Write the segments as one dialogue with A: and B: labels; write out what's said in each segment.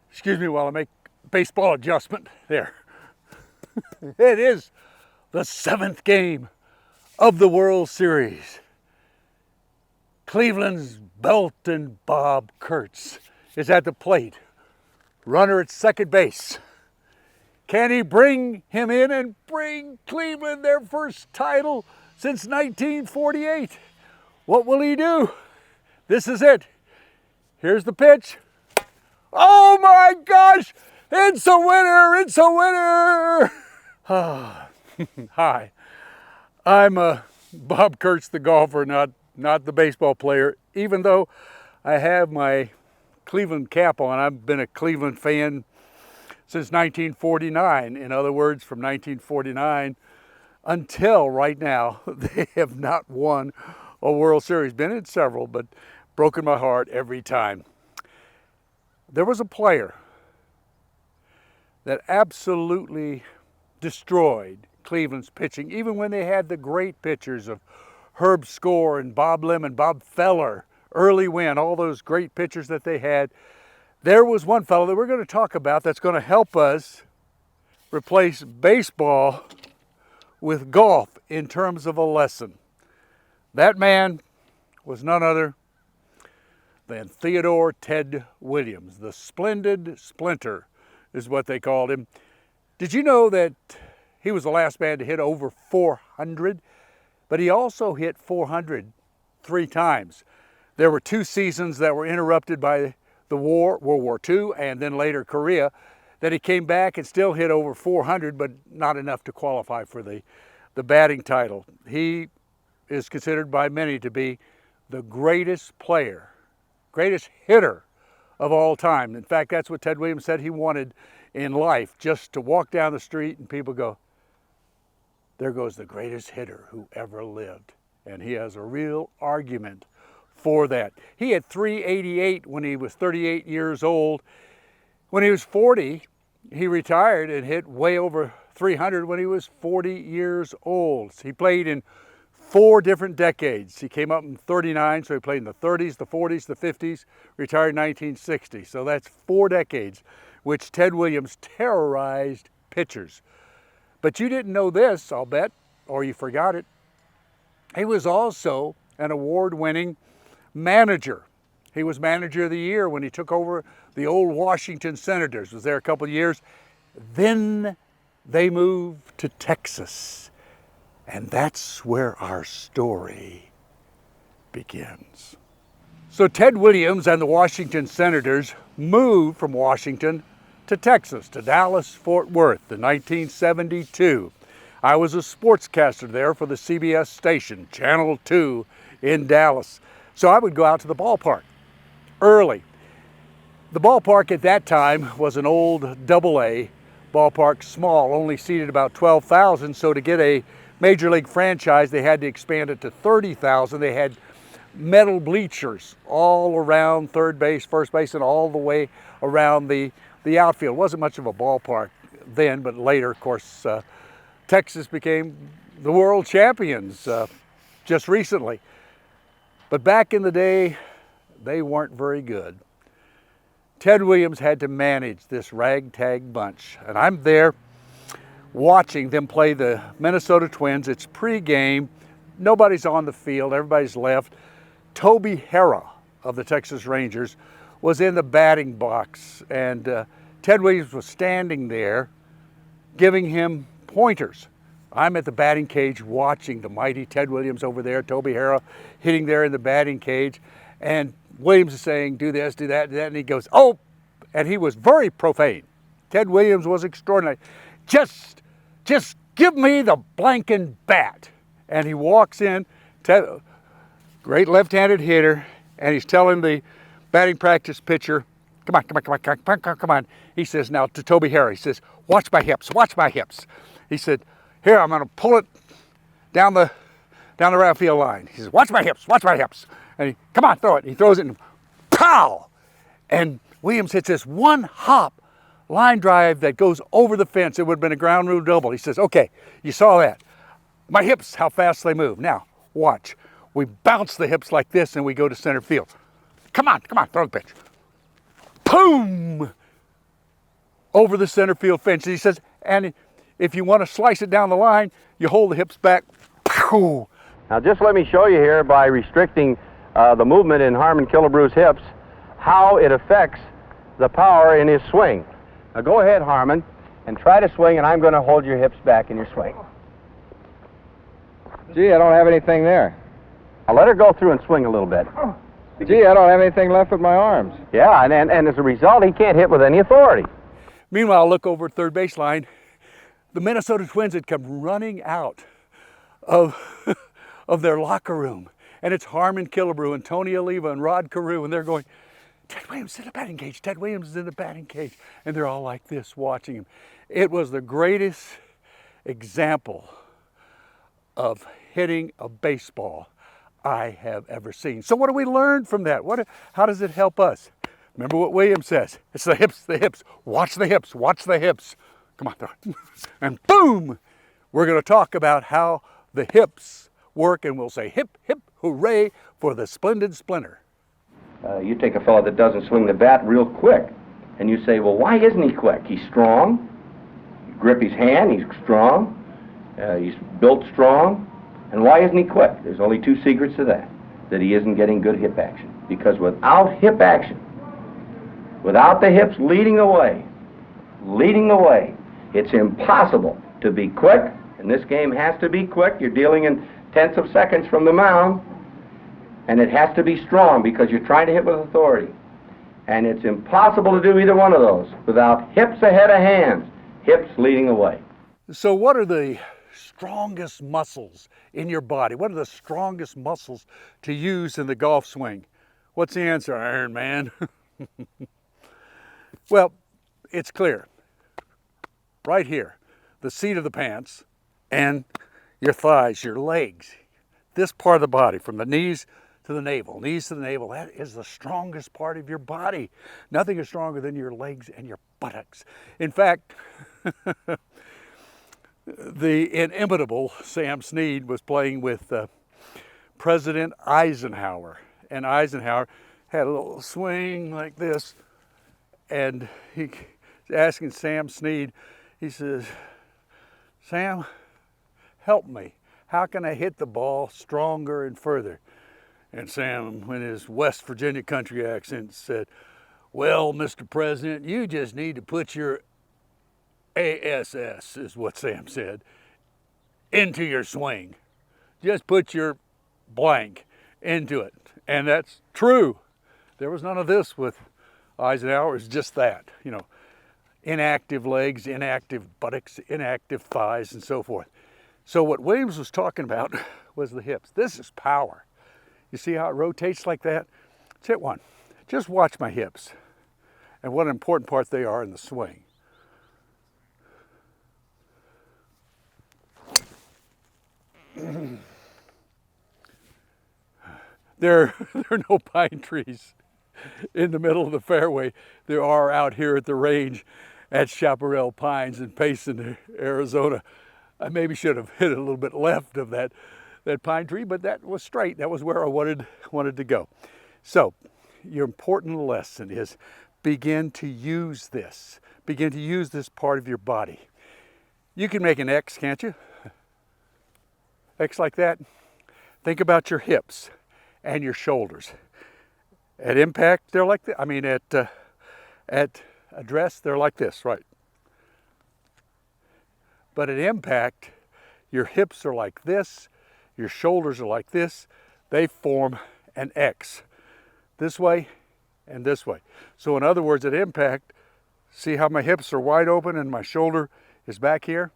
A: Excuse me while I make baseball adjustment. There. It is the 7th game of the World Series. Cleveland's Belton Bob Kurtz is at the plate. Runner at second base. Can he bring him in and bring Cleveland their first title since 1948? What will he do? This is it. Here's the pitch. Oh my gosh! It's a winner! It's a winner! Hi, I'm Bob Kurtz, the golfer, not the baseball player, even though I have my Cleveland cap on. I've been a Cleveland fan since 1949. In other words, from 1949 until right now, they have not won a World Series. Been in several, but broken my heart every time. There was a player that absolutely destroyed Cleveland's pitching, even when they had the great pitchers of Herb Score and Bob Lemon, Bob Feller, Early Wynn, all those great pitchers that they had. There was one fellow that we're going to talk about that's going to help us replace baseball with golf in terms of a lesson. That man was none other than Theodore Ted Williams. The Splendid Splinter is what they called him. Did you know that he was the last man to hit over 400? But he also hit 400 3 times. There were 2 seasons that were interrupted by the war, World War II, and then later Korea, that he came back and still hit over 400, but not enough to qualify for the batting title. He is considered by many to be the greatest player, greatest hitter of all time. In fact, that's what Ted Williams said he wanted in life, just to walk down the street and people go, there goes the greatest hitter who ever lived. And he has a real argument for that. He had 388 when he was 38 years old. When he was 40, he retired and hit way over 300 when he was 40 years old. He played in 4 different decades. He came up in 39, so he played in the 30s, the 40s, the 50s, retired in 1960. So that's 4 decades, which Ted Williams terrorized pitchers. But you didn't know this, I'll bet, or you forgot it. He was also an award-winning manager. He was manager of the year when he took over the old Washington Senators. Was there a couple of years. Then they moved to Texas. And that's where our story begins. So Ted Williams and the Washington Senators moved from Washington to Texas, to Dallas-Fort Worth in 1972. I was a sportscaster there for the CBS station, Channel 2 in Dallas. So I would go out to the ballpark early. The ballpark at that time was an old AA ballpark, small, only seated about 12,000. So to get a Major League franchise, they had to expand it to 30,000. They had metal bleachers all around third base, first base, and all the way around the outfield. It wasn't much of a ballpark then, but later, of course, Texas became the world champions just recently. But back in the day, they weren't very good. Ted Williams had to manage this ragtag bunch, and I'm there watching them play the Minnesota Twins. It's pregame. Nobody's on the field. Everybody's left. Toby Harrah of the Texas Rangers was in the batting box, and Ted Williams was standing there giving him pointers. I'm at the batting cage watching the mighty Ted Williams over there, Toby Harrah hitting there in the batting cage, and Williams is saying, do this, do that, and he goes, oh, and he was very profane. Ted Williams was extraordinary. Just give me the blanking bat. And he walks in, great left-handed hitter, and he's telling the batting practice pitcher, come on. He says, now to Toby Harrah, he says, watch my hips. He said, here, I'm going to pull it down the right field line. He says, watch my hips. And he, come on, throw it. He throws it and pow! And Williams hits this one hop line drive that goes over the fence. It would have been a ground rule double. He says, okay, you saw that. My hips, how fast they move. Now, watch. We bounce the hips like this and we go to center field. Come on, throw the pitch. boom, over the center field fence. He says, and if you want to slice it down the line, you hold the hips back. Pow.
B: Now just let me show you here, by restricting the movement in Harmon Killebrew's hips, how it affects the power in his swing. Now go ahead, Harmon, and try to swing, and I'm going to hold your hips back in your swing.
C: Gee, I don't have anything there.
B: Now let her go through and swing a little bit.
C: Gee, I don't have anything left with my arms.
B: Yeah, and as a result, he can't hit with any authority.
A: Meanwhile, look over at third baseline. The Minnesota Twins had come running out of, of their locker room. And it's Harmon Killebrew and Tony Oliva and Rod Carew, and they're going, Ted Williams is in the batting cage, Ted Williams is in the batting cage. And they're all like this watching him. It was the greatest example of hitting a baseball I have ever seen. So what do we learn from that? How does it help us? Remember what Williams says. It's the hips, the hips. Watch the hips, watch the hips. Come on. And boom, we're going to talk about how the hips work, and we'll say hip, hip, hooray for the splendid splinter.
B: You take a fellow that doesn't swing the bat real quick, and you say, well, why isn't he quick? He's strong. You grip his hand, he's strong. He's built strong. And why isn't he quick? There's only two secrets to that. That he isn't getting good hip action. Because without hip action, without the hips leading the way, it's impossible to be quick. And this game has to be quick. You're dealing in tenths of seconds from the mound. And it has to be strong because you're trying to hit with authority. And it's impossible to do either one of those without hips ahead of hands, hips leading the way.
A: So what are the strongest muscles in your body? What are the strongest muscles to use in the golf swing? What's the answer, Iron Man? Well, it's clear. Right here, the seat of the pants and your thighs, your legs, this part of the body from the knees to the navel, that is the strongest part of your body. Nothing is stronger than your legs and your buttocks. In fact, the inimitable Sam Snead was playing with President Eisenhower, and Eisenhower had a little swing like this, and he's asking Sam Snead, he says, Sam, help me. How can I hit the ball stronger and further? And Sam, in his West Virginia country accent, said, well, Mr. President, you just need to put your ASS, is what Sam said, into your swing. Just put your blank into it. And that's true. There was none of this with Eisenhower. It's just that, you know, inactive legs, inactive buttocks, inactive thighs, and so forth. So what Williams was talking about was the hips. This is power. You see how it rotates like that? Let's hit one. Just watch my hips and what an important part they are in the swing. There are no pine trees in the middle of the fairway. There are out here at the range at Chaparral Pines in Payson, Arizona. I maybe should have hit it a little bit left of that pine tree, but that was straight. That was where I wanted to go. So your important lesson is begin to use this. Begin to use this part of your body. You can make an X, can't you? X like that. Think about your hips and your shoulders. At impact, they're like that. I mean, at address, they're like this, right? But at impact, your hips are like this, your shoulders are like this. They form an X, this way and this way. So in other words, at impact, see how my hips are wide open and my shoulder is back here?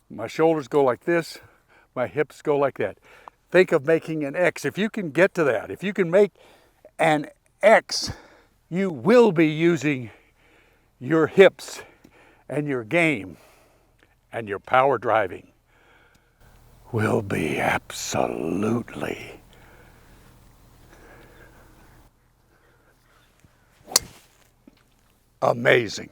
A: My shoulders go like this, my hips go like that. Think of making an X. If you can get to that, if you can make an X, you will be using your hips and your game, and your power driving will be absolutely amazing.